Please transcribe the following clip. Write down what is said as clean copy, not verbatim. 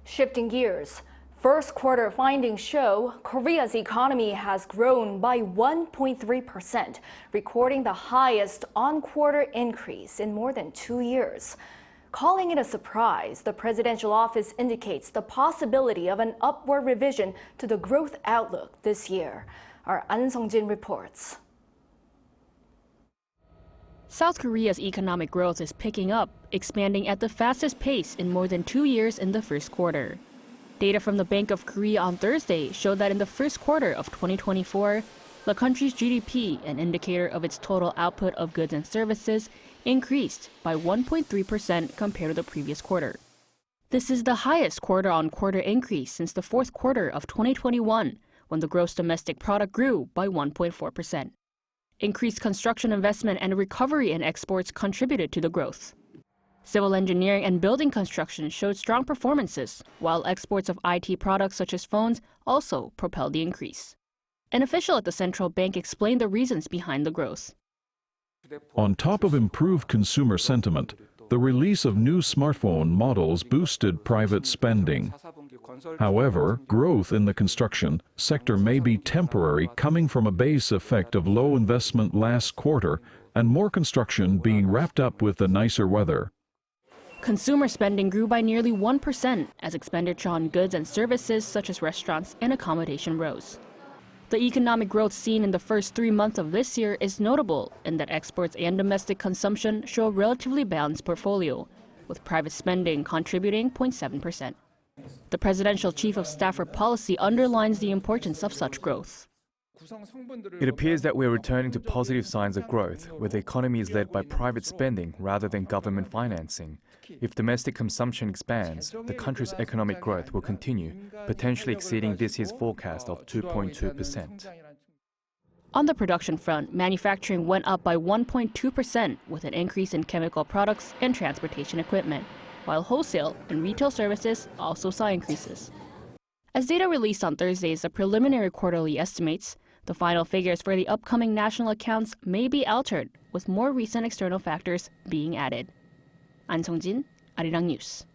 Shifting gears, first quarter findings show Korea's economy has grown by 1.3%, recording the highest on-quarter increase in more than 2 years. Calling it a surprise, the presidential office indicates the possibility of an upward revision to the growth outlook this year. Our Ahn Sung-jin reports. South Korea's economic growth is picking up, expanding at the fastest pace in more than 2 years in the first quarter. Data from the Bank of Korea on Thursday showed that in the first quarter of 2024, the country's GDP, an indicator of its total output of goods and services, increased by 1.3% compared to the previous quarter. This is the highest quarter-on-quarter increase since the fourth quarter of 2021, when the gross domestic product grew by 1.4%. Increased construction investment and recovery in exports contributed to the growth. Civil engineering and building construction showed strong performances, while exports of IT products such as phones also propelled the increase. An official at the central bank explained the reasons behind the growth. On top of improved consumer sentiment, the release of new smartphone models boosted private spending. However, growth in the construction sector may be temporary, coming from a base effect of low investment last quarter and more construction being wrapped up with the nicer weather. Consumer spending grew by nearly 1% as expenditure on goods and services such as restaurants and accommodation rose. The economic growth seen in the first 3 months of this year is notable in that exports and domestic consumption show a relatively balanced portfolio, with private spending contributing 0.7%. The presidential chief of staff for policy underlines the importance of such growth. It appears that we're returning to positive signs of growth, where the economy is led by private spending rather than government financing. If domestic consumption expands, the country's economic growth will continue, potentially exceeding this year's forecast of 2.2%. On the production front, manufacturing went up by 1.2%, with an increase in chemical products and transportation equipment, while wholesale and retail services also saw increases. As data released on Thursday is the preliminary quarterly estimates, the final figures for the upcoming national accounts may be altered, with more recent external factors being added. Ahn Sung-jin, Arirang News.